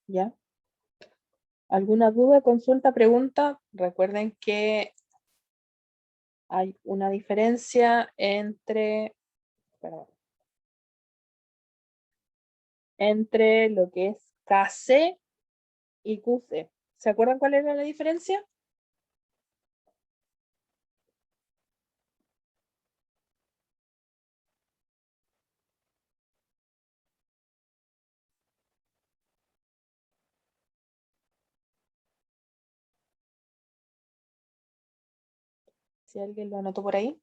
¿Ya? ¿Alguna duda, consulta, pregunta? Recuerden que hay una diferencia entre lo que es KC y QC. ¿Se acuerdan cuál era la diferencia? Si alguien lo anotó por ahí.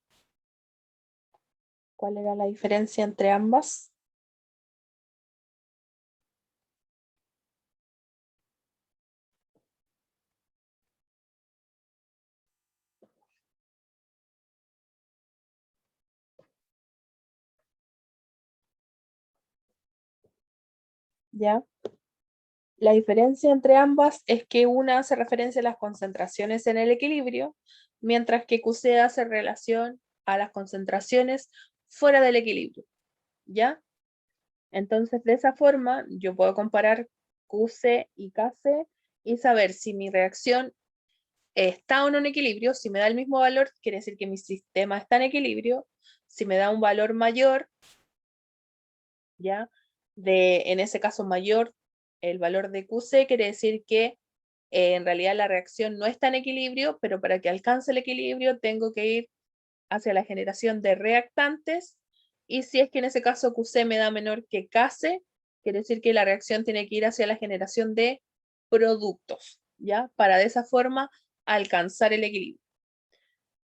¿Cuál era la diferencia entre ambas? ¿Ya? La diferencia entre ambas es que una hace referencia a las concentraciones en el equilibrio, mientras que QC hace relación a las concentraciones fuera del equilibrio. ¿Ya? Entonces, de esa forma, yo puedo comparar QC y KC y saber si mi reacción está o no en equilibrio. Si me da el mismo valor, quiere decir que mi sistema está en equilibrio. Si me da un valor mayor, ¿ya? En ese caso mayor, el valor de QC quiere decir que en realidad la reacción no está en equilibrio, pero para que alcance el equilibrio tengo que ir hacia la generación de reactantes, y si es que en ese caso QC me da menor que KC, quiere decir que la reacción tiene que ir hacia la generación de productos, ¿ya? Para de esa forma alcanzar el equilibrio.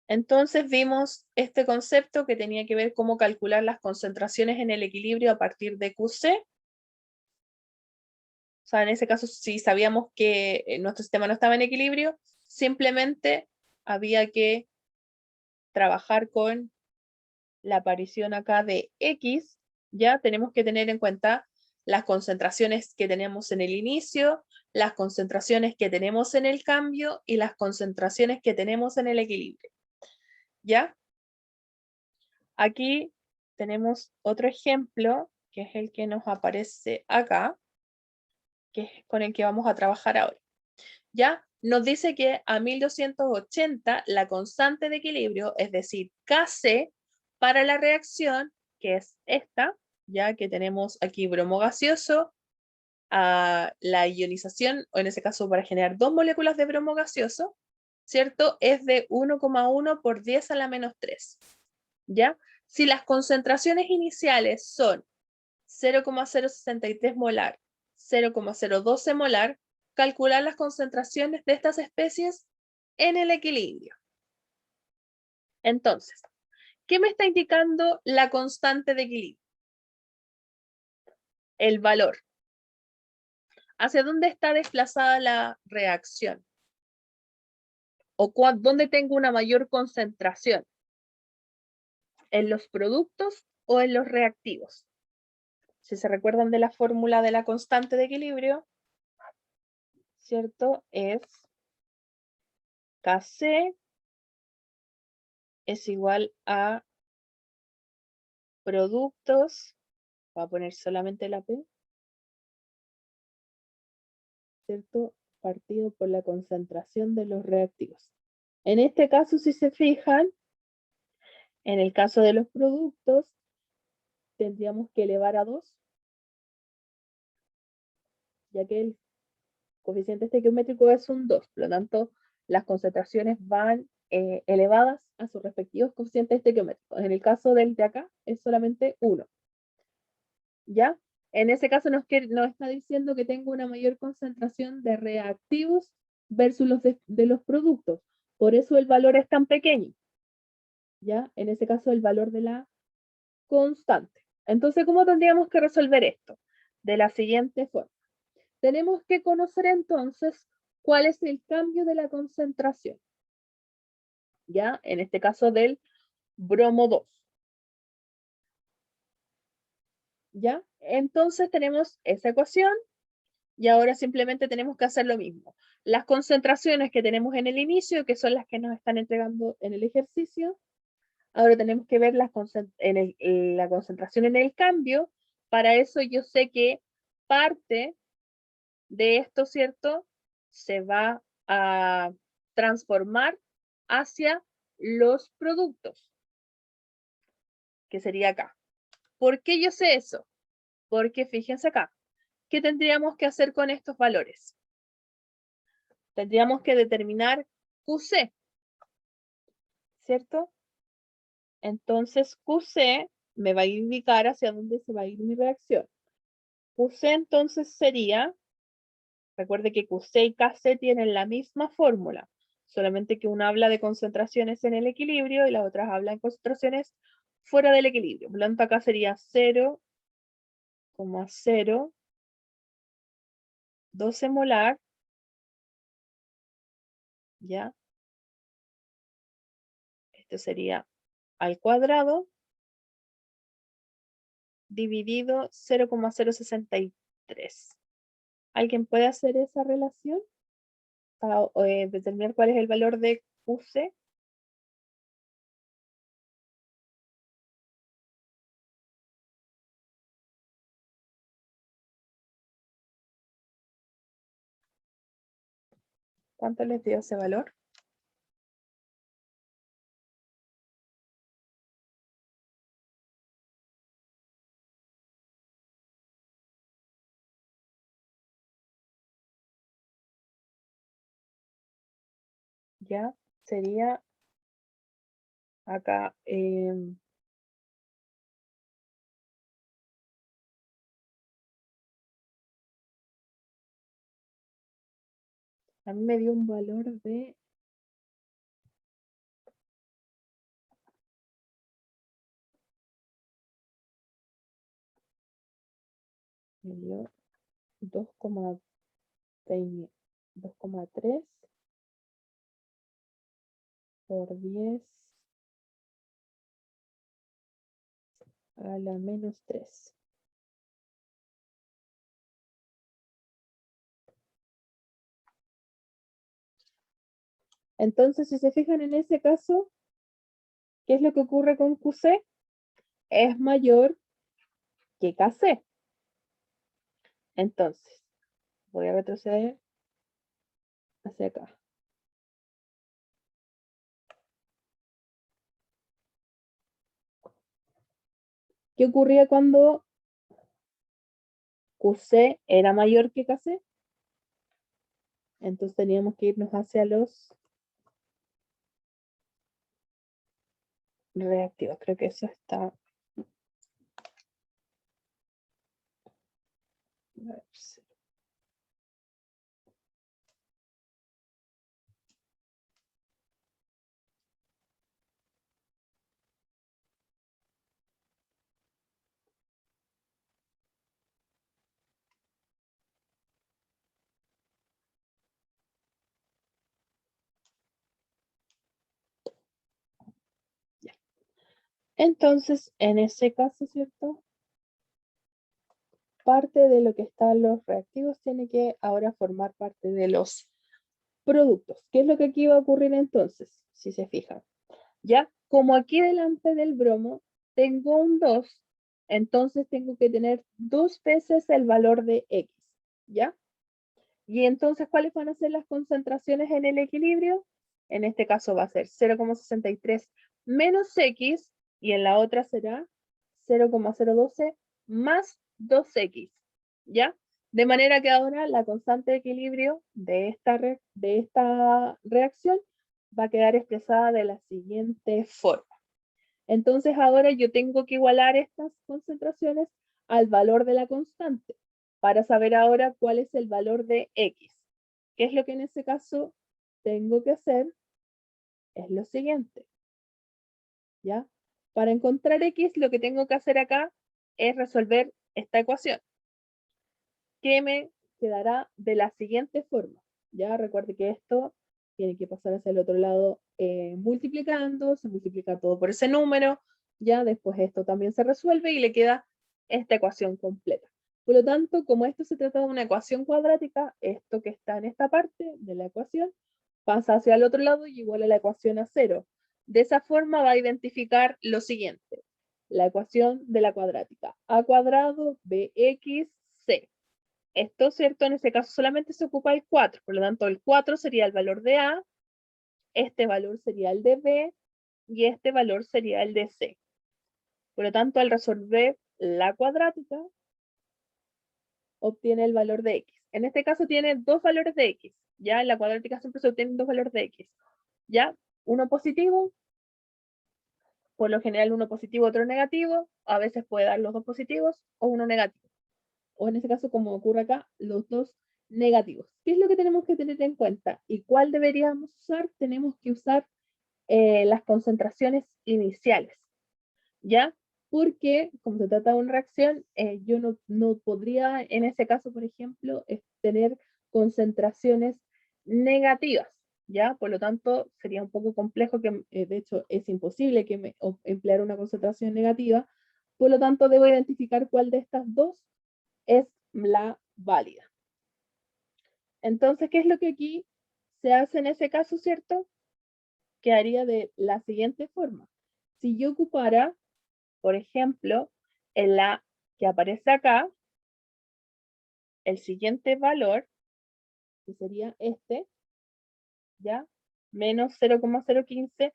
Entonces vimos este concepto que tenía que ver cómo calcular las concentraciones en el equilibrio a partir de QC. O sea, en ese caso, si sabíamos que nuestro sistema no estaba en equilibrio, simplemente había que trabajar con la aparición acá de X. Ya tenemos que tener en cuenta las concentraciones que tenemos en el inicio, las concentraciones que tenemos en el cambio y las concentraciones que tenemos en el equilibrio. ¿Ya? Aquí tenemos otro ejemplo, que es el que nos aparece acá, que es con el que vamos a trabajar ahora. ¿Ya? Nos dice que a 1280 la constante de equilibrio, es decir, Kc, para la reacción, que es esta, ya que tenemos aquí bromo gaseoso, a la ionización, o en ese caso para generar 2 moléculas de bromo gaseoso, ¿cierto? Es de 1,1 por 10 a la menos 3, ¿ya? Si las concentraciones iniciales son 0,063 molar, 0,012 molar, calcular las concentraciones de estas especies en el equilibrio. Entonces, ¿qué me está indicando la constante de equilibrio? El valor. ¿Hacia dónde está desplazada la reacción? ¿O dónde tengo una mayor concentración? ¿En los productos o en los reactivos? Si se recuerdan de la fórmula de la constante de equilibrio, ¿cierto? Es Kc es igual a productos, voy a poner solamente la P, ¿cierto? Partido por la concentración de los reactivos. En este caso, si se fijan, en el caso de los productos, tendríamos que elevar a 2, ya que el coeficiente estequiométrico es un 2, por lo tanto, las concentraciones van elevadas a sus respectivos coeficientes estequiométricos. En el caso del de acá, es solamente 1. ¿Ya? En ese caso nos está diciendo que tengo una mayor concentración de reactivos versus los de los productos. Por eso el valor es tan pequeño. ¿Ya? En ese caso el valor de la constante. Entonces, ¿cómo tendríamos que resolver esto? De la siguiente forma. Tenemos que conocer entonces cuál es el cambio de la concentración. ¿Ya? En este caso del bromo 2. ¿Ya? Entonces tenemos esa ecuación. Y ahora simplemente tenemos que hacer lo mismo. Las concentraciones que tenemos en el inicio, que son las que nos están entregando en el ejercicio, ahora tenemos que ver la concentración en el cambio. Para eso yo sé que parte de esto, ¿cierto? Se va a transformar hacia los productos, que sería acá. ¿Por qué yo sé eso? Porque fíjense acá, ¿qué tendríamos que hacer con estos valores? Tendríamos que determinar QC, ¿cierto? Entonces QC me va a indicar hacia dónde se va a ir mi reacción. QC entonces sería, recuerde que QC y KC tienen la misma fórmula, solamente que una habla de concentraciones en el equilibrio y la otra habla de concentraciones fuera del equilibrio. Por lo tanto, acá sería 0,012 molar, ¿ya? Esto sería al cuadrado dividido 0,063. ¿Alguien puede hacer esa relación? Para determinar cuál es el valor de QC. ¿Cuánto les dio ese valor? Ya sería acá a mí me dio un valor de me dio 2,3 por 10 a la menos 3. Entonces, si se fijan en ese caso, ¿qué es lo que ocurre con QC? Es mayor que KC. Entonces, voy a retroceder hacia acá. ¿Qué ocurría cuando QC era mayor que KC? Entonces teníamos que irnos hacia los reactivos. Creo que eso está. A ver, sí. Ya. Entonces, en ese caso, ¿cierto? Parte de lo que está en los reactivos tiene que ahora formar parte de los productos. ¿Qué es lo que aquí va a ocurrir entonces? Si se fijan. Ya, como aquí delante del bromo tengo un 2, entonces tengo que tener 2 veces el valor de X. ¿Ya? Y entonces, ¿cuáles van a ser las concentraciones en el equilibrio? En este caso va a ser 0,63 menos X y en la otra será 0,012 más 2X. ¿Ya? De manera que ahora la constante de equilibrio de esta reacción va a quedar expresada de la siguiente forma. Entonces ahora yo tengo que igualar estas concentraciones al valor de la constante para saber ahora cuál es el valor de X. ¿Qué es lo que en ese caso tengo que hacer? Es lo siguiente, ¿ya? Para encontrar X, lo que tengo que hacer acá es resolver esta ecuación, que me quedará de la siguiente forma. Ya recuerde que esto tiene que pasar hacia el otro lado multiplicando, se multiplica todo por ese número, ya después esto también se resuelve y le queda esta ecuación completa. Por lo tanto, como esto se trata de una ecuación cuadrática, esto que está en esta parte de la ecuación pasa hacia el otro lado y igual a la ecuación a 0. De esa forma va a identificar lo siguiente, la ecuación de la cuadrática, a cuadrado bx c. Esto, ¿cierto? En este caso solamente se ocupa el 4, por lo tanto el 4 sería el valor de A, este valor sería el de B y este valor sería el de C. Por lo tanto, al resolver la cuadrática, obtiene el valor de X. En este caso tiene dos valores de X. Ya en la cuadrática siempre se obtienen dos valores de X. Ya, uno positivo, por lo general uno positivo, otro negativo. A veces puede dar los dos positivos o uno negativo. O en este caso, como ocurre acá, los dos negativos. ¿Qué es lo que tenemos que tener en cuenta? ¿Y cuál deberíamos usar? Tenemos que usar las concentraciones iniciales. ¿Ya? Porque como se trata de una reacción, yo no podría en ese caso, por ejemplo, tener concentraciones negativas, ¿ya? Por lo tanto, sería un poco complejo que, de hecho, es imposible que emplear una concentración negativa, por lo tanto, debo identificar cuál de estas dos es la válida. Entonces, ¿qué es lo que aquí se hace en ese caso, cierto? Quedaría de la siguiente forma. Si yo ocupara, por ejemplo, en la que aparece acá, el siguiente valor, que sería este, ¿ya? Menos 0,015,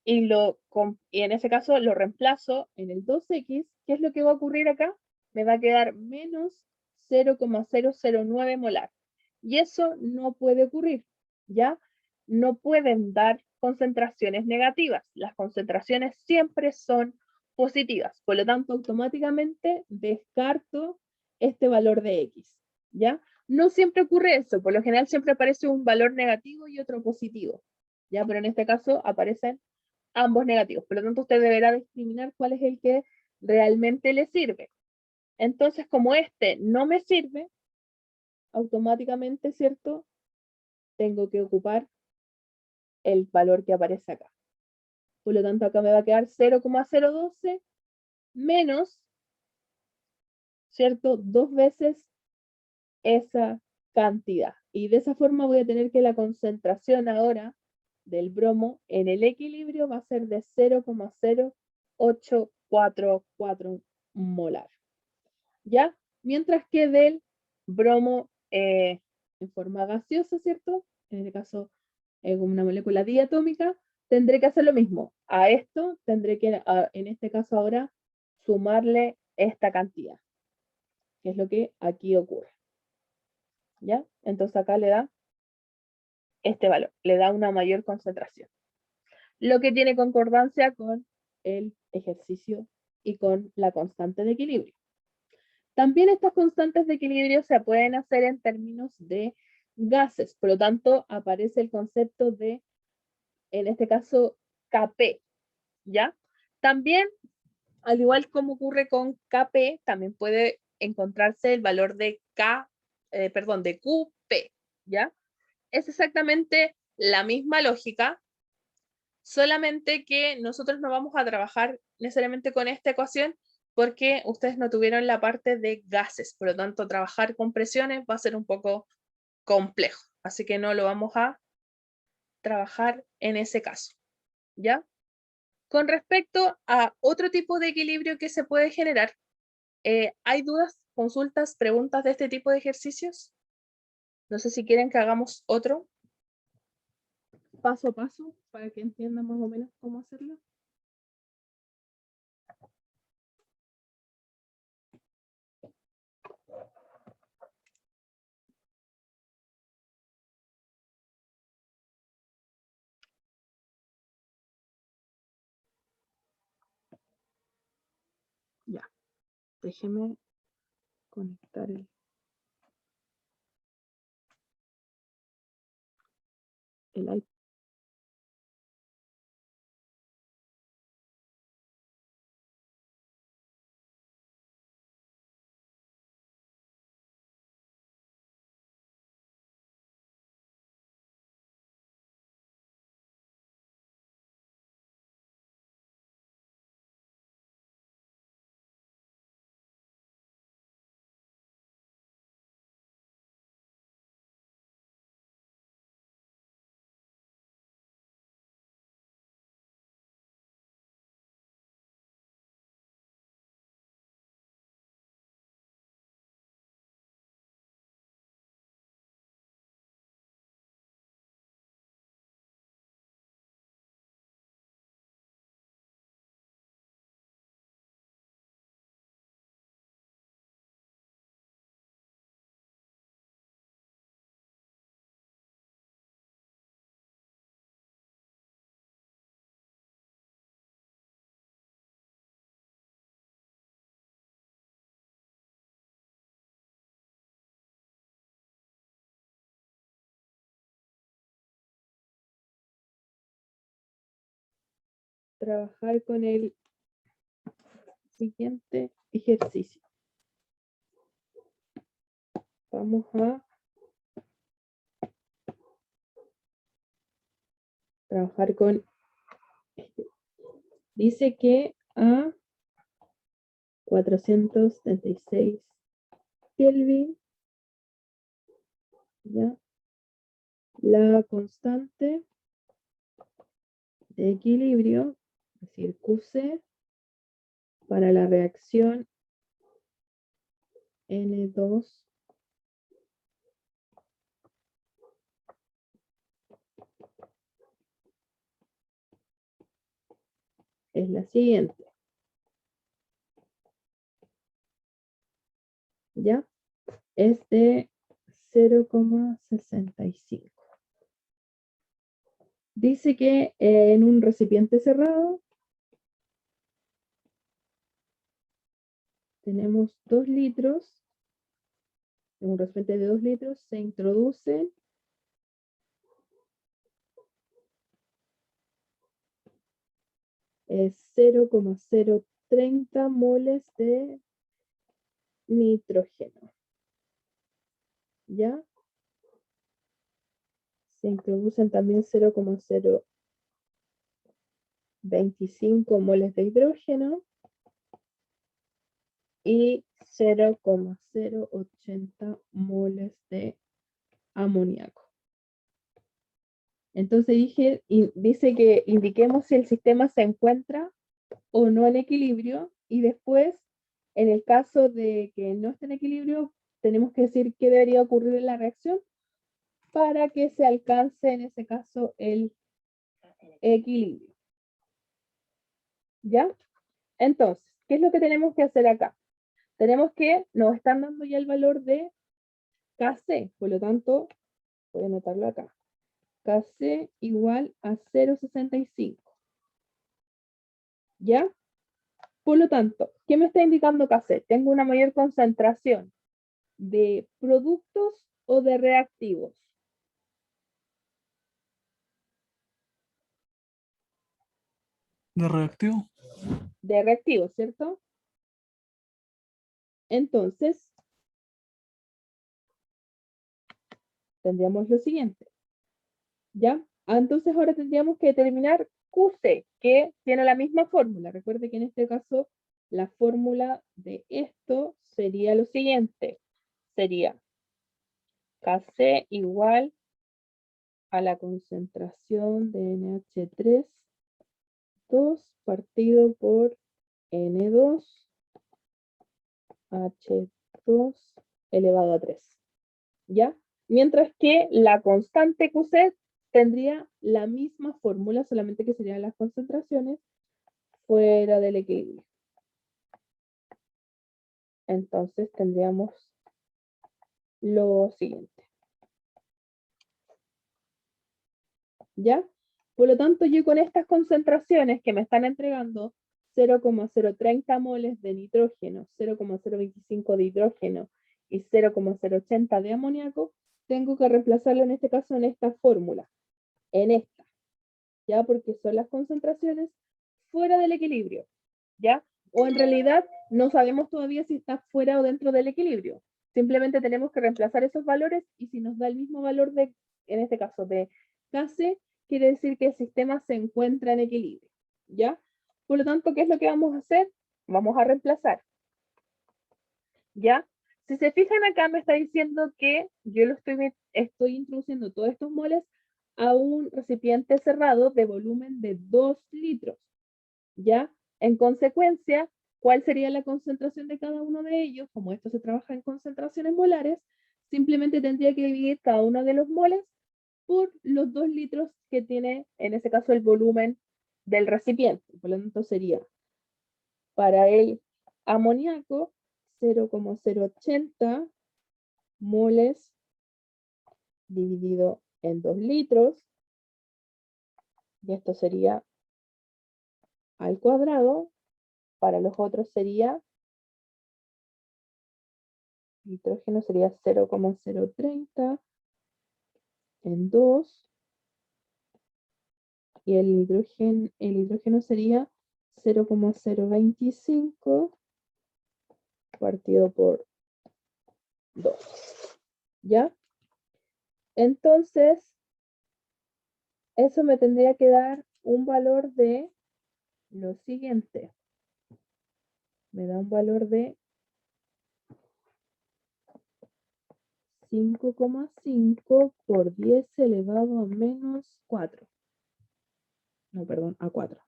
y en ese caso lo reemplazo en el 2x, ¿qué es lo que va a ocurrir acá? Me va a quedar menos 0,009 molar. Y eso no puede ocurrir, ¿ya? No pueden dar concentraciones negativas. Las concentraciones siempre son positivas. Por lo tanto, automáticamente descarto este valor de X, ¿ya? No siempre ocurre eso. Por lo general siempre aparece un valor negativo y otro positivo, ¿ya? Pero en este caso aparecen ambos negativos. Por lo tanto, usted deberá discriminar cuál es el que realmente le sirve. Entonces, como este no me sirve, automáticamente, ¿cierto? Tengo que ocupar el valor que aparece acá. Por lo tanto, acá me va a quedar 0,012 menos, ¿cierto? Dos veces esa cantidad. Y de esa forma voy a tener que la concentración ahora del bromo en el equilibrio va a ser de 0,0844 molar. ¿Ya? Mientras que del bromo en forma gaseosa, ¿cierto? En este caso, una molécula diatómica, tendré que hacer lo mismo. A esto tendré que, en este caso ahora, sumarle esta cantidad, que es lo que aquí ocurre. ¿Ya? Entonces acá le da este valor, le da una mayor concentración. Lo que tiene concordancia con el ejercicio y con la constante de equilibrio. También estas constantes de equilibrio se pueden hacer en términos de gases, por lo tanto aparece el concepto de, en este caso, Kp, ¿ya? También, al igual como ocurre con Kp, también puede encontrarse el valor de de Qp, ¿ya? Es exactamente la misma lógica, solamente que nosotros no vamos a trabajar necesariamente con esta ecuación porque ustedes no tuvieron la parte de gases, por lo tanto trabajar con presiones va a ser un poco complejo, así que no lo vamos a trabajar en ese caso, ¿ya? Con respecto a otro tipo de equilibrio que se puede generar, ¿hay dudas, consultas, preguntas de este tipo de ejercicios? No sé si quieren que hagamos otro paso a paso para que entiendan más o menos cómo hacerlo. Ya, déjeme conectar el iPad. trabajar con el siguiente ejercicio. Vamos a trabajar con este. Dice que a 436 Kelvin, ¿ya? La constante de equilibrio, es decir, QC, para la reacción N2 es la siguiente. ¿Ya? Es de 0,65. Dice que en un recipiente cerrado tenemos 2 litros, en un recipiente de 2 litros se introducen 0,030 moles de nitrógeno. ¿Ya? Se introducen también 0,025 moles de hidrógeno y 0,080 moles de amoníaco. Entonces dice que indiquemos si el sistema se encuentra o no en equilibrio y después, en el caso de que no esté en equilibrio, tenemos que decir qué debería ocurrir en la reacción para que se alcance en ese caso el equilibrio. ¿Ya? Entonces, ¿qué es lo que tenemos que hacer acá? Tenemos que, nos están dando ya el valor de Kc, por lo tanto, voy a anotarlo acá. Kc igual a 0,65. ¿Ya? Por lo tanto, ¿qué me está indicando Kc? Tengo una mayor concentración de productos o de reactivos. ¿De reactivo? De reactivos, ¿cierto? Entonces, tendríamos lo siguiente. ¿Ya? Entonces ahora tendríamos que determinar QC, que tiene la misma fórmula. Recuerde que en este caso la fórmula de esto sería lo siguiente. Sería Kc igual a la concentración de NH3, 2 partido por N2, H2 elevado a 3. ¿Ya? Mientras que la constante QC tendría la misma fórmula, solamente que serían las concentraciones fuera del equilibrio. Entonces tendríamos lo siguiente. ¿Ya? Por lo tanto, yo con estas concentraciones que me están entregando 0,030 moles de nitrógeno, 0,025 de hidrógeno y 0,080 de amoníaco, tengo que reemplazarlo en este caso en esta fórmula, en esta, ¿ya? Porque son las concentraciones fuera del equilibrio, ¿ya? O en realidad no sabemos todavía si está fuera o dentro del equilibrio. Simplemente tenemos que reemplazar esos valores y si nos da el mismo valor de, en este caso, de Kc, quiere decir que el sistema se encuentra en equilibrio, ¿ya? Por lo tanto, ¿qué es lo que vamos a hacer? Vamos a reemplazar, ¿ya? Si se fijan acá me está diciendo que yo estoy introduciendo todos estos moles a un recipiente cerrado de volumen de 2 litros, ¿ya? En consecuencia, ¿cuál sería la concentración de cada uno de ellos? Como esto se trabaja en concentraciones molares, simplemente tendría que dividir cada uno de los moles por los 2 litros que tiene, en ese caso, el volumen del recipiente. Por lo tanto, sería para el amoníaco 0,080 moles dividido en 2 litros, y esto sería al cuadrado. Para los otros sería, nitrógeno sería 0,030 en 2 Y el hidrógeno sería 0,025 partido por 2. ¿Ya? Entonces, eso me tendría que dar un valor de lo siguiente. Me da un valor de 5,5 por 10 elevado a menos 4. No, perdón, a 4.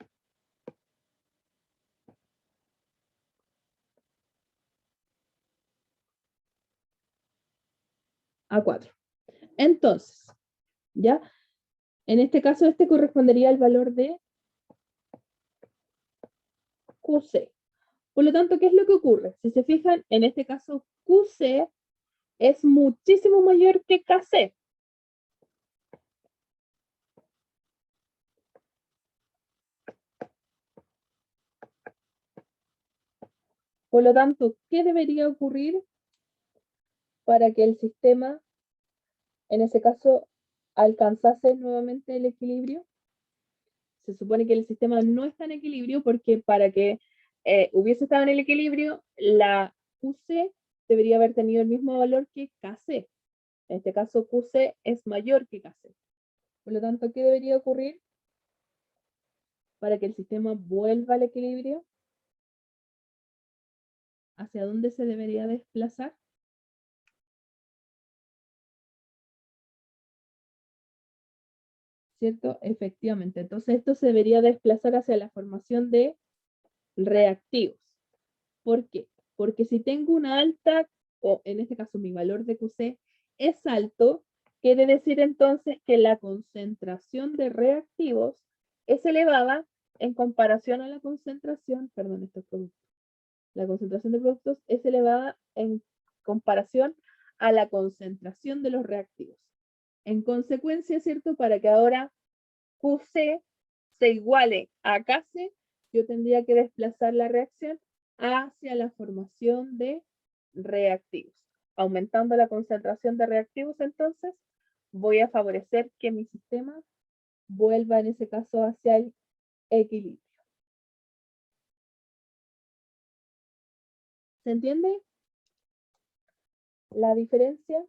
A 4. Entonces, ¿ya? En este caso, este correspondería al valor de QC. Por lo tanto, ¿qué es lo que ocurre? Si se fijan, en este caso, QC es muchísimo mayor que KC. Por lo tanto, ¿qué debería ocurrir para que el sistema, en ese caso, alcanzase nuevamente el equilibrio? Se supone que el sistema no está en equilibrio porque para que hubiese estado en el equilibrio, la QC debería haber tenido el mismo valor que KC. En este caso, QC es mayor que KC. Por lo tanto, ¿qué debería ocurrir para que el sistema vuelva al equilibrio? ¿Hacia dónde se debería desplazar? ¿Cierto? Efectivamente. Entonces, esto se debería desplazar hacia la formación de reactivos. ¿Por qué? Porque si tengo una alta, o en este caso mi valor de QC es alto, quiere decir entonces que la concentración de reactivos es elevada en comparación a la concentración, perdón, estos productos. La concentración de productos es elevada en comparación a la concentración de los reactivos. En consecuencia, ¿cierto? Para que ahora QC se iguale a KC, yo tendría que desplazar la reacción hacia la formación de reactivos. Aumentando la concentración de reactivos, entonces, voy a favorecer que mi sistema vuelva en ese caso hacia el equilibrio. ¿Se entiende la diferencia?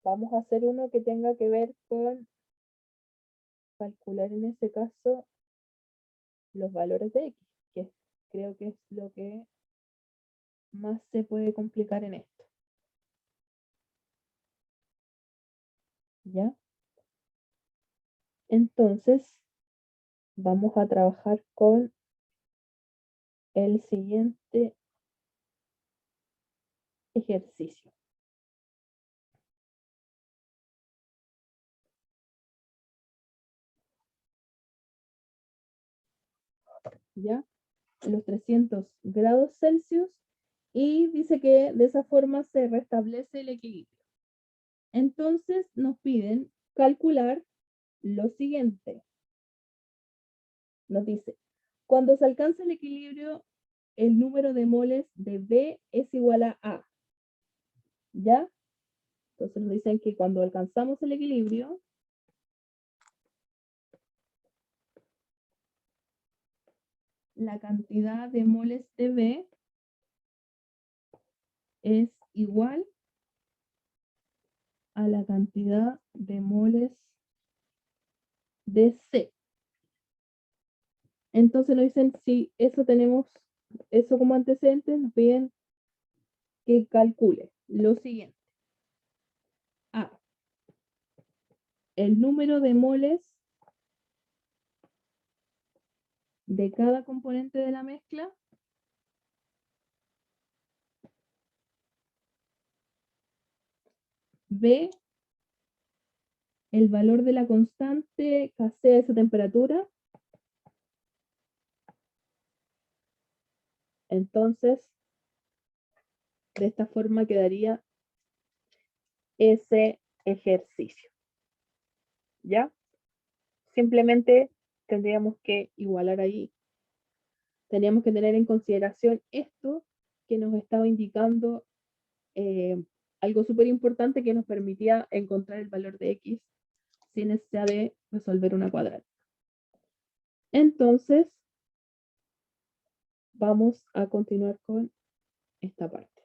Vamos a hacer uno que tenga que ver con calcular en este caso los valores de X, que creo que es lo que más se puede complicar en esto. ¿Ya? Entonces, vamos a trabajar con el siguiente ejercicio. ¿Ya? Los 300 grados Celsius y dice que de esa forma se restablece el equilibrio. Entonces nos piden calcular lo siguiente. Nos dice, cuando se alcanza el equilibrio, el número de moles de B es igual a A. ¿Ya? Entonces nos dicen que cuando alcanzamos el equilibrio, la cantidad de moles de B es igual a la cantidad de moles de C. Entonces nos dicen, si eso tenemos, eso como antecedente, nos piden que calcule lo siguiente. A, el número de moles de cada componente de la mezcla. B, el valor de la constante Kc de esa temperatura. Entonces, de esta forma quedaría ese ejercicio. ¿Ya? Simplemente tendríamos que igualar ahí. Teníamos que tener en consideración esto que nos estaba indicando algo súper importante que nos permitía encontrar el valor de X sin necesidad de resolver una cuadrática. Entonces, vamos a continuar con esta parte.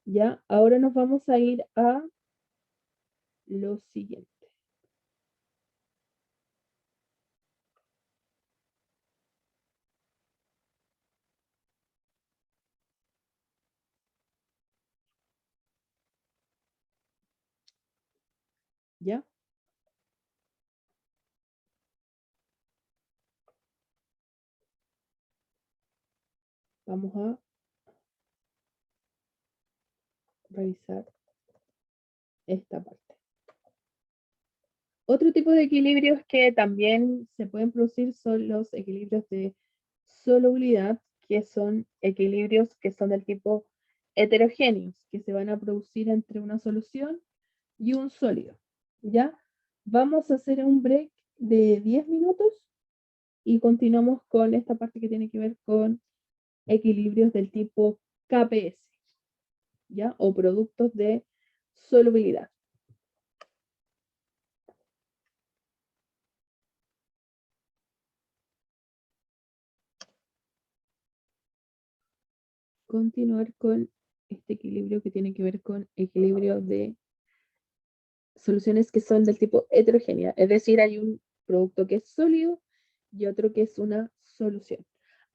Ya, ahora nos vamos a ir a lo siguiente. ¿Ya? Vamos a revisar esta parte. Otro tipo de equilibrios que también se pueden producir son los equilibrios de solubilidad, que son equilibrios que son del tipo heterogéneos, que se van a producir entre una solución y un sólido. ¿Ya? Vamos a hacer un break de 10 minutos y continuamos con esta parte que tiene que ver con equilibrios del tipo KPS, ¿ya? O productos de solubilidad. Continuar con este equilibrio que tiene que ver con equilibrio de soluciones que son del tipo heterogénea, es decir, hay un producto que es sólido y otro que es una solución.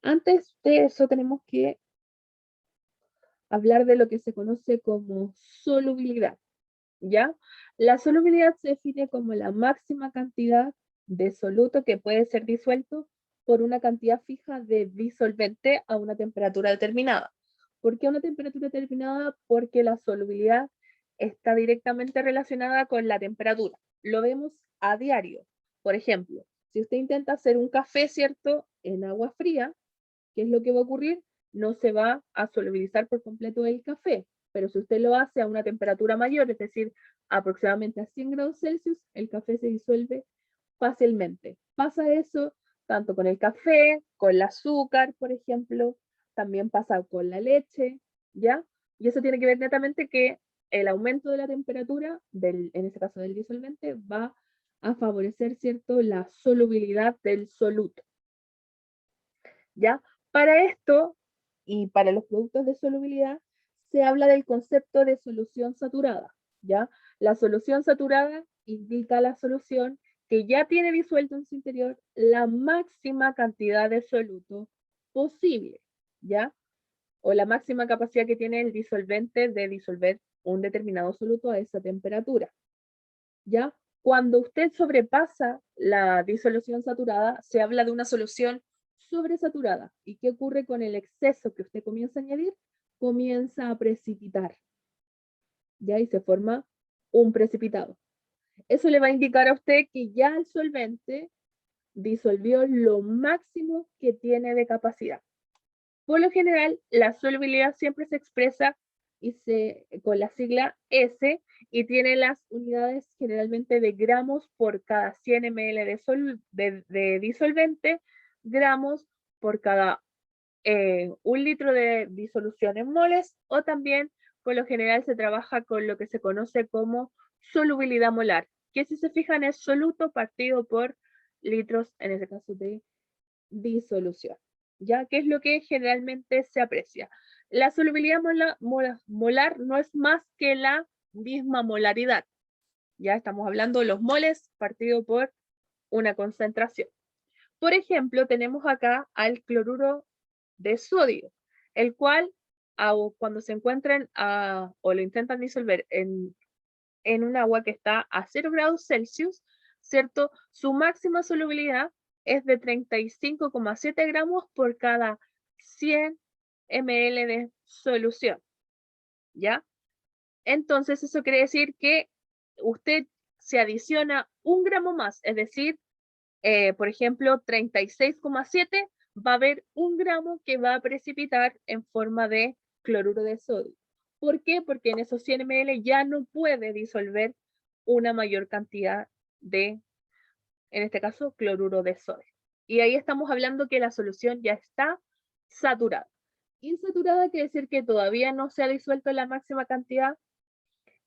Antes de eso tenemos que hablar de lo que se conoce como solubilidad, ¿ya? La solubilidad se define como la máxima cantidad de soluto que puede ser disuelto por una cantidad fija de disolvente a una temperatura determinada. ¿Por qué a una temperatura determinada? Porque la solubilidad está directamente relacionada con la temperatura. Lo vemos a diario. Por ejemplo, si usted intenta hacer un café, ¿cierto?, en agua fría, ¿qué es lo que va a ocurrir? No se va a solubilizar por completo el café, pero si usted lo hace a una temperatura mayor, es decir, aproximadamente a 100 grados Celsius, el café se disuelve fácilmente. Pasa eso tanto con el café, con el azúcar, por ejemplo, también pasa con la leche, ¿ya? Y eso tiene que ver netamente que el aumento de la temperatura, en este caso del disolvente, va a favorecer, ¿cierto?, la solubilidad del soluto, ¿ya? Para esto y para los productos de solubilidad se habla del concepto de solución saturada, ¿ya? La solución saturada indica la solución que ya tiene disuelto en su interior la máxima cantidad de soluto posible, ¿ya? O la máxima capacidad que tiene el disolvente de disolver un determinado soluto a esa temperatura, ¿ya? Cuando usted sobrepasa la disolución saturada, se habla de una solución sobresaturada. ¿Y qué ocurre con el exceso que usted comienza a añadir? Comienza a precipitar, ¿ya? Y se forma un precipitado. Eso le va a indicar a usted que ya el solvente disolvió lo máximo que tiene de capacidad. Por lo general, la solubilidad siempre se expresa con la sigla S y tiene las unidades generalmente de gramos por cada 100 ml de disolvente, gramos por cada 1 litro de disolución en moles, o también por lo general se trabaja con lo que se conoce como solubilidad molar, que si se fijan es soluto partido por litros, en este caso de disolución, ¿ya? ¿Qué es lo que generalmente se aprecia? La solubilidad molar no es más que la misma molaridad, ya estamos hablando de los moles partido por una concentración. Por ejemplo, tenemos acá al cloruro de sodio, el cual cuando se encuentran o lo intentan disolver en un agua que está a 0 grados Celsius, ¿cierto? Su máxima solubilidad es de 35,7 gramos por cada 100 ml de solución, ¿ya? Entonces eso quiere decir que usted se adiciona 1 gramo más, es decir, por ejemplo, 36,7, va a haber 1 gramo que va a precipitar en forma de cloruro de sodio. ¿Por qué? Porque en esos 100 ml ya no puede disolver una mayor cantidad de, en este caso, cloruro de sodio. Y ahí estamos hablando que la solución ya está saturada. Insaturada quiere decir que todavía no se ha disuelto la máxima cantidad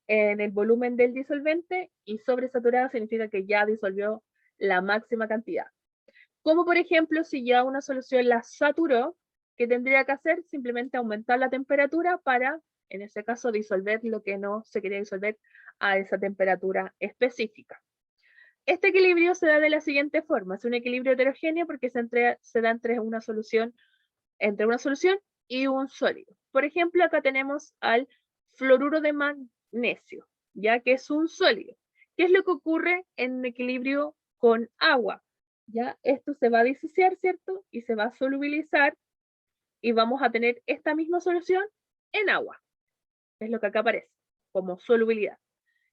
en el volumen del disolvente y sobresaturada significa que ya disolvió la máxima cantidad. Como por ejemplo, si ya una solución la saturó, ¿qué tendría que hacer? Simplemente aumentar la temperatura para, en este caso, disolver lo que no se quería disolver a esa temperatura específica. Este equilibrio se da de la siguiente forma. Es un equilibrio heterogéneo porque se da entre una solución y un sólido. Por ejemplo, acá tenemos al fluoruro de magnesio, ya que es un sólido. ¿Qué es lo que ocurre en equilibrio con agua? Ya esto se va a disociar, ¿cierto? Y se va a solubilizar y vamos a tener esta misma solución en agua. Es lo que acá aparece como solubilidad.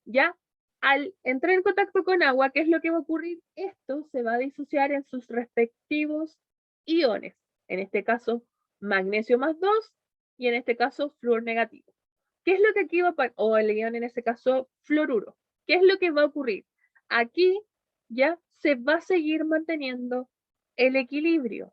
Ya al entrar en contacto con agua, ¿qué es lo que va a ocurrir? Esto se va a disociar en sus respectivos iones. En este caso, magnesio más 2 y en este caso, flúor negativo. ¿Qué es lo que aquí va a o el ion en este caso, fluoruro? ¿Qué es lo que va a ocurrir? Aquí ya se va a seguir manteniendo el equilibrio.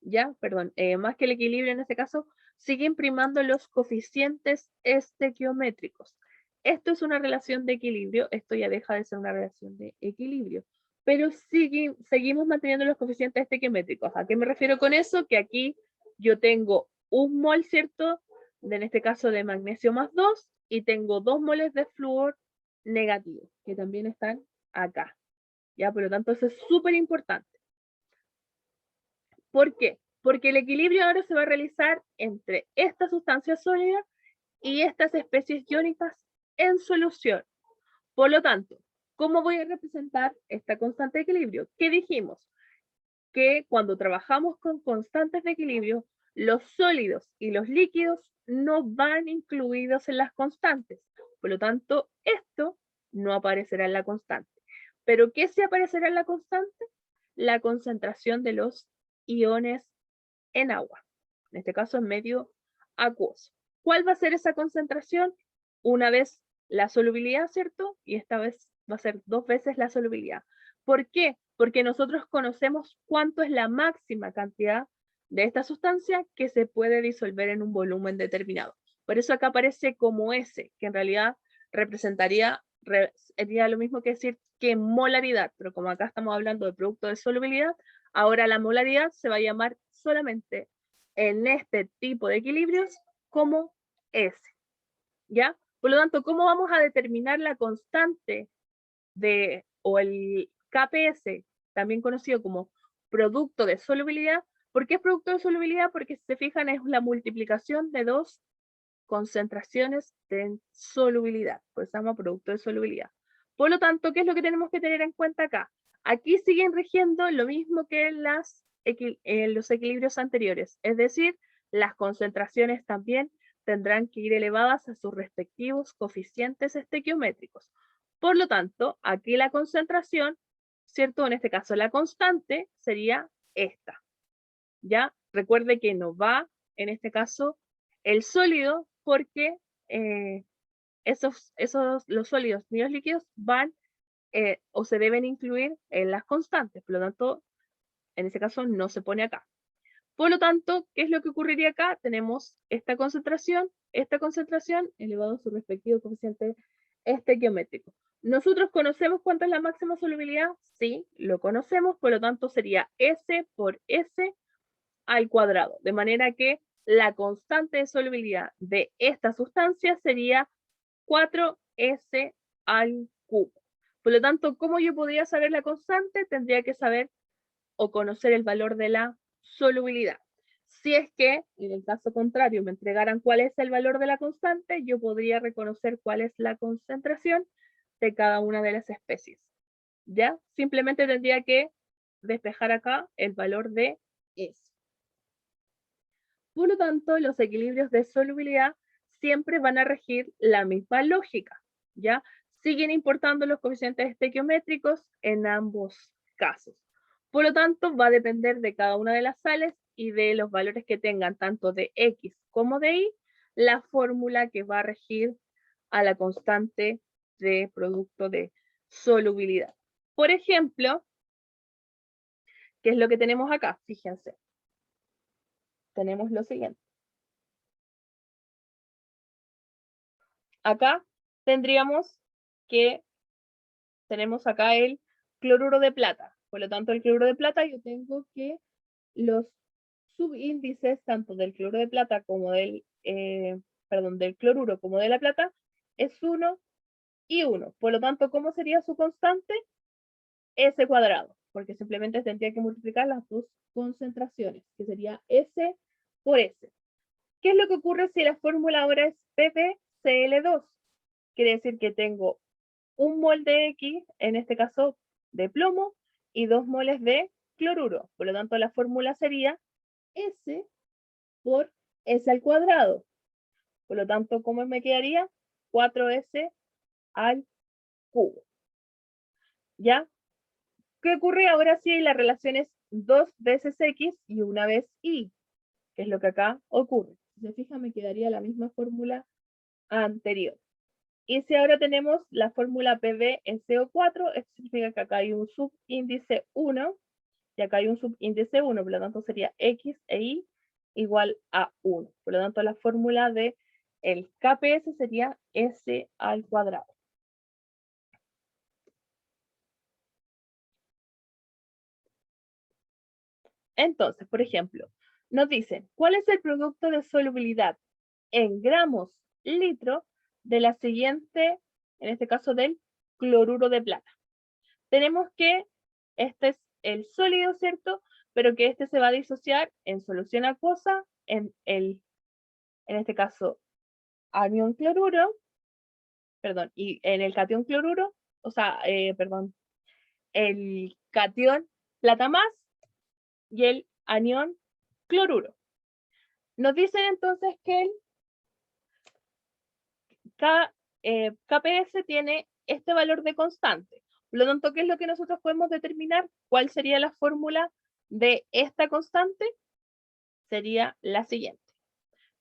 Ya, perdón, más que el equilibrio en este caso, siguen primando los coeficientes estequiométricos. Esto es una relación de equilibrio, esto ya deja de ser una relación de equilibrio, pero seguimos manteniendo los coeficientes estequiométricos. ¿A qué me refiero con eso? Que aquí yo tengo un mol, ¿cierto? En este caso de magnesio más 2 y tengo 2 moles de flúor negativo, que también están acá. ¿Ya? Por lo tanto, eso es súper importante. ¿Por qué? Porque el equilibrio ahora se va a realizar entre esta sustancia sólida y estas especies iónicas en solución. Por lo tanto, ¿cómo voy a representar esta constante de equilibrio? ¿Qué dijimos? Que cuando trabajamos con constantes de equilibrio, los sólidos y los líquidos no van incluidos en las constantes. Por lo tanto, esto no aparecerá en la constante. ¿Pero qué sí aparecerá en la constante? La concentración de los iones en agua, en este caso en medio acuoso. ¿Cuál va a ser esa concentración? Una vez la solubilidad, ¿cierto? Y esta vez va a ser 2 veces la solubilidad. ¿Por qué? Porque nosotros conocemos cuánto es la máxima cantidad de esta sustancia que se puede disolver en un volumen determinado. Por eso acá aparece como S, que en realidad sería lo mismo que decir que molaridad, pero como acá estamos hablando de producto de solubilidad, ahora la molaridad se va a llamar solamente en este tipo de equilibrios como S, ¿ya? Por lo tanto, ¿cómo vamos a determinar la constante o el KPS, también conocido como producto de solubilidad? ¿Por qué es producto de solubilidad? Porque si se fijan es la multiplicación de 2 concentraciones de solubilidad, pues se llama producto de solubilidad. Por lo tanto, ¿qué es lo que tenemos que tener en cuenta acá? Aquí siguen rigiendo lo mismo que en los equilibrios anteriores, es decir, las concentraciones también tendrán que ir elevadas a sus respectivos coeficientes estequiométricos. Por lo tanto, aquí la concentración, ¿cierto? En este caso, la constante sería esta. ¿Ya? Recuerde que no va, en este caso, el sólido porque los sólidos ni los líquidos van o se deben incluir en las constantes. Por lo tanto, en este caso no se pone acá. Por lo tanto, ¿qué es lo que ocurriría acá? Tenemos esta concentración elevado a su respectivo coeficiente estequiométrico. ¿Nosotros conocemos cuánto es la máxima solubilidad? Sí, lo conocemos, por lo tanto sería S por S al cuadrado, de manera que la constante de solubilidad de esta sustancia sería 4S al cubo. Por lo tanto, ¿cómo yo podría saber la constante? Tendría que saber o conocer el valor de la solubilidad. Si es que, en el caso contrario, me entregaran cuál es el valor de la constante, yo podría reconocer cuál es la concentración de cada una de las especies. ¿Ya? Simplemente tendría que despejar acá el valor de S. Por lo tanto, los equilibrios de solubilidad siempre van a regir la misma lógica, ¿ya? Siguen importando los coeficientes estequiométricos en ambos casos. Por lo tanto, va a depender de cada una de las sales y de los valores que tengan tanto de X como de Y, la fórmula que va a regir a la constante de producto de solubilidad. Por ejemplo, ¿qué es lo que tenemos acá? Fíjense. Tenemos lo siguiente. acá tendríamos que, tenemos acá el cloruro de plata. Por lo tanto, el cloruro de plata yo tengo que los subíndices tanto del cloruro de plata como del, del cloruro como de la plata es 1 y 1. Por lo tanto, ¿cómo sería su constante? S cuadrado, porque simplemente tendría que multiplicar las dos concentraciones, que sería S por S. ¿Qué es lo que ocurre si la fórmula ahora es PbCl2? Quiere decir que tengo un mol de X, en este caso de plomo, y 2 moles de cloruro. Por lo tanto, la fórmula sería S por S al cuadrado. Por lo tanto, ¿cómo me quedaría? 4S al cubo. ¿Ya? ¿Qué ocurre ahora si la relación es 2 veces X y una vez Y? Que es lo que acá ocurre. Si se fija, me quedaría la misma fórmula anterior. Y si ahora tenemos la fórmula PbSO4, esto significa que acá hay un subíndice 1 y acá hay un subíndice 1, por lo tanto sería X e Y igual a 1. Por lo tanto, la fórmula de el KPS sería S al cuadrado. Entonces, por ejemplo, nos dicen, ¿cuál es el producto de solubilidad en gramos litro de la siguiente, en este caso del cloruro de plata? Tenemos que este es el sólido, ¿cierto? Pero que este se va a disociar en solución acuosa, en este caso, anión cloruro, perdón, y en el catión cloruro, o sea, el catión plata más y el anión cloruro. Nos dicen entonces que el KPS tiene este valor de constante. Por lo tanto, ¿qué es lo que nosotros podemos determinar? ¿Cuál sería la fórmula de esta constante? Sería la siguiente.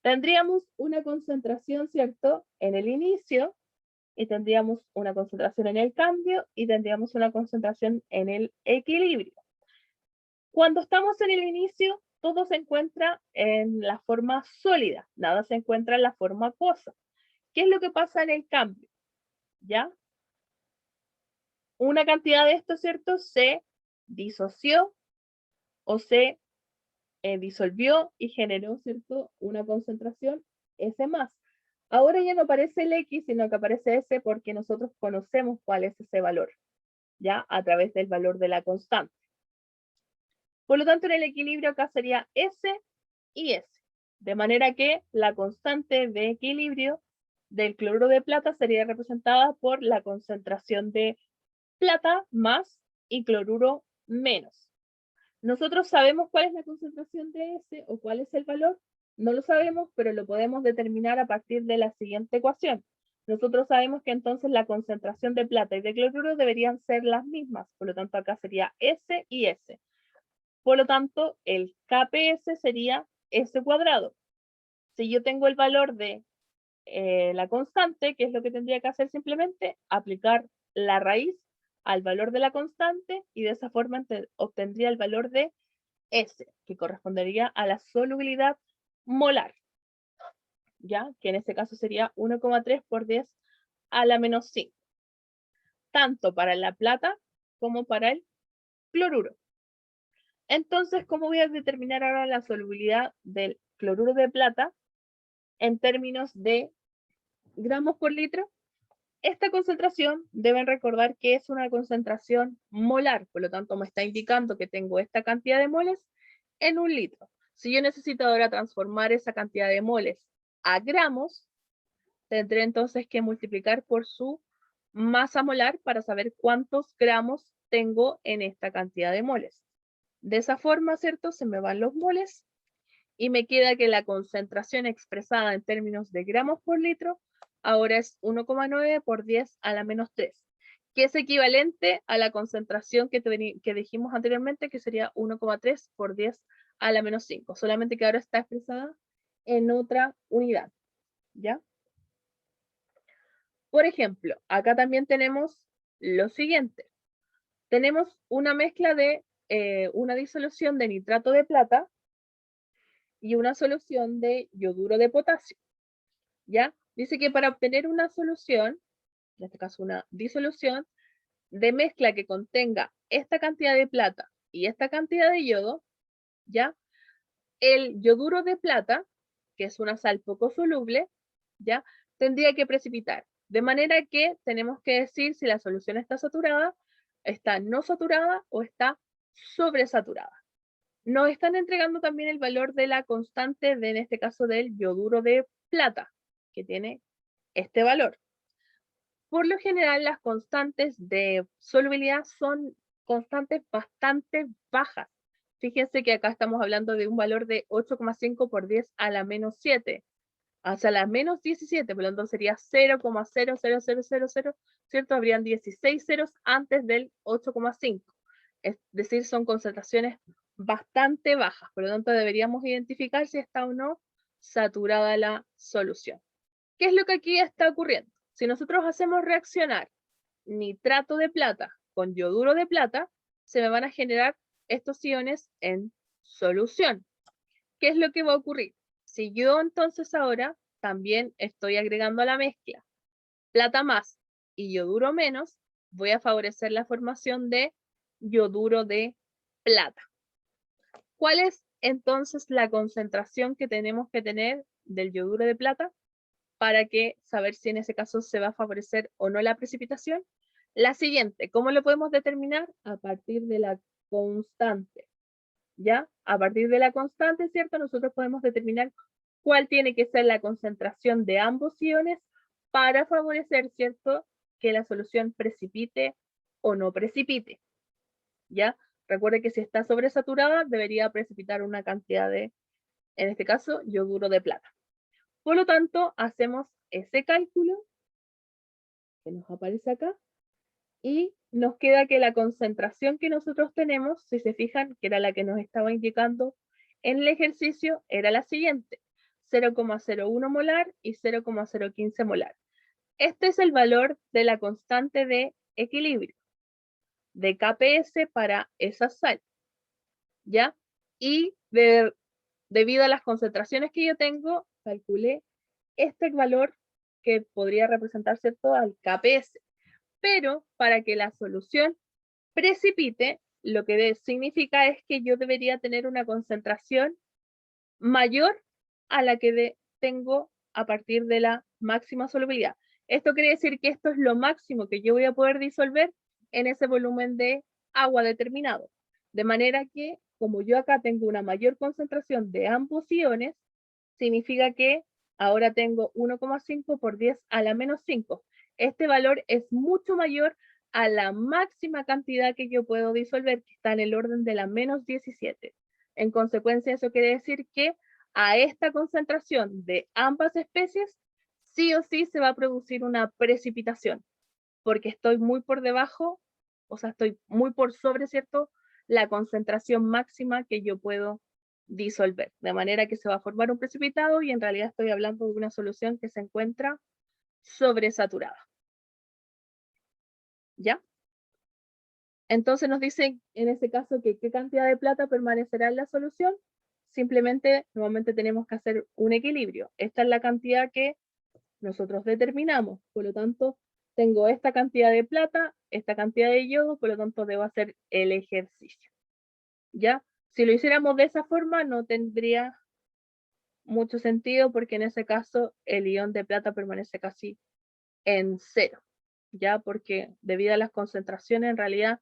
Tendríamos una concentración, ¿cierto?, en el inicio, y tendríamos una concentración en el cambio, y tendríamos una concentración en el equilibrio. Cuando estamos en el inicio, todo se encuentra en la forma sólida, nada se encuentra en la forma acuosa. ¿Qué es lo que pasa en el cambio? ¿Ya? Una cantidad de esto, ¿cierto?, se disoció o se disolvió y generó, ¿cierto?, una concentración S+. Ahora ya no aparece el X, sino que aparece S porque nosotros conocemos cuál es ese valor, ¿ya? A través del valor de la constante. Por lo tanto, en el equilibrio acá sería S y S. De manera que la constante de equilibrio del cloruro de plata sería representada por la concentración de plata más y cloruro menos. ¿Nosotros sabemos cuál es la concentración de S o cuál es el valor? No lo sabemos, pero lo podemos determinar a partir de la siguiente ecuación. Nosotros sabemos que entonces la concentración de plata y de cloruro deberían ser las mismas, por lo tanto acá sería S y S. Por lo tanto, el KPS sería S cuadrado. Si yo tengo el valor de la constante, ¿qué es lo que tendría que hacer simplemente? Aplicar la raíz al valor de la constante y de esa forma obtendría el valor de S, que correspondería a la solubilidad molar, ¿ya? Que en este caso sería 1,3 por 10 a la menos 5, tanto para la plata como para el cloruro. Entonces, ¿cómo voy a determinar ahora la solubilidad del cloruro de plata en términos de gramos por litro? Esta concentración, deben recordar que es una concentración molar, por lo tanto me está indicando que tengo esta cantidad de moles en un litro. Si yo necesito ahora transformar esa cantidad de moles a gramos, tendré entonces que multiplicar por su masa molar para saber cuántos gramos tengo en esta cantidad de moles. De esa forma, ¿cierto? Se me van los moles y me queda que la concentración expresada en términos de gramos por litro ahora es 1,9 por 10 a la menos 3, que es equivalente a la concentración que dijimos anteriormente, que sería 1,3 por 10 a la menos 5, solamente que ahora está expresada en otra unidad, ¿ya? Por ejemplo, acá también tenemos lo siguiente. Tenemos una mezcla de una disolución de nitrato de plata y una solución de yoduro de potasio, ¿ya? Dice que para obtener una solución, en este caso una disolución, de mezcla que contenga esta cantidad de plata y esta cantidad de yodo, ¿ya? El yoduro de plata, que es una sal poco soluble, ¿ya? Tendría que precipitar. De manera que tenemos que decir si la solución está saturada, está no saturada o está sobresaturada. Nos están entregando también el valor de la constante, en este caso del yoduro de plata, que tiene este valor. Por lo general, las constantes de solubilidad son constantes bastante bajas. Fíjense que acá estamos hablando de un valor de 8,5 por 10 a la menos 7, hasta la menos 17, por lo tanto sería 0,00000, ¿cierto? Habrían 16 ceros antes del 8,5. Es decir, son concentraciones bastante bajas, por lo tanto deberíamos identificar si está o no saturada la solución. ¿Qué es lo que aquí está ocurriendo? Si nosotros hacemos reaccionar nitrato de plata con yoduro de plata, se me van a generar estos iones en solución. ¿Qué es lo que va a ocurrir? Si yo entonces ahora también estoy agregando a la mezcla plata más y yoduro menos, voy a favorecer la formación de yoduro de plata. ¿Cuál es entonces la concentración que tenemos que tener del yoduro de plata para que saber si en ese caso se va a favorecer o no la precipitación? La siguiente, ¿cómo lo podemos determinar? A partir de la constante, ¿ya? A partir de la constante, ¿cierto? Nosotros podemos determinar cuál tiene que ser la concentración de ambos iones para favorecer, ¿cierto?, que la solución precipite o no precipite, ¿ya? Recuerde que si está sobresaturada, debería precipitar una cantidad de, en este caso, yoduro de plata. Por lo tanto, hacemos ese cálculo que nos aparece acá y nos queda que la concentración que nosotros tenemos, si se fijan, que era la que nos estaba indicando en el ejercicio, era la siguiente: 0,01 molar y 0,015 molar. Este es el valor de la constante de equilibrio de KPS para esa sal, ¿ya? Y debido a las concentraciones que yo tengo, calculé este valor que podría representar, ¿cierto?, al KPS. Pero para que la solución precipite, lo que significa es que yo debería tener una concentración mayor a la que tengo a partir de la máxima solubilidad. Esto quiere decir que esto es lo máximo que yo voy a poder disolver en ese volumen de agua determinado. De manera que, como yo acá tengo una mayor concentración de ambos iones, significa que ahora tengo 1,5 por 10 a la menos 5. Este valor es mucho mayor a la máxima cantidad que yo puedo disolver, que está en el orden de la menos 17. En consecuencia, eso quiere decir que a esta concentración de ambas especies, sí o sí se va a producir una precipitación, porque estoy muy por debajo, o sea, estoy muy por sobre, ¿cierto?, la concentración máxima que yo puedo disolver, de manera que se va a formar un precipitado y en realidad estoy hablando de una solución que se encuentra sobresaturada. ¿Ya? Entonces nos dicen en este caso que qué cantidad de plata permanecerá en la solución. Simplemente, nuevamente tenemos que hacer un equilibrio. Esta es la cantidad que nosotros determinamos. Por lo tanto, tengo esta cantidad de plata, esta cantidad de yodo, por lo tanto debo hacer el ejercicio. ¿Ya? Si lo hiciéramos de esa forma, no tendría mucho sentido porque en ese caso el ion de plata permanece casi en cero, ¿ya? Porque debido a las concentraciones en realidad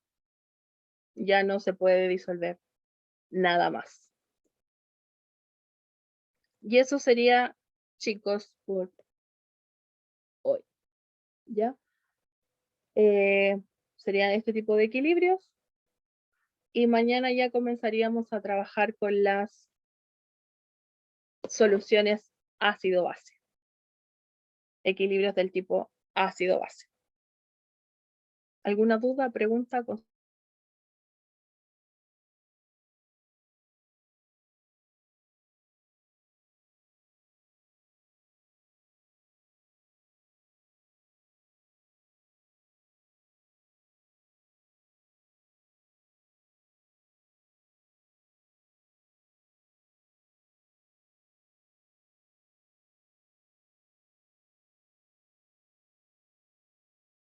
ya no se puede disolver nada más. Y eso sería, chicos, por hoy, ¿ya? Serían este tipo de equilibrios y mañana ya comenzaríamos a trabajar con las soluciones ácido-base, equilibrios del tipo ácido-base. ¿Alguna duda, pregunta?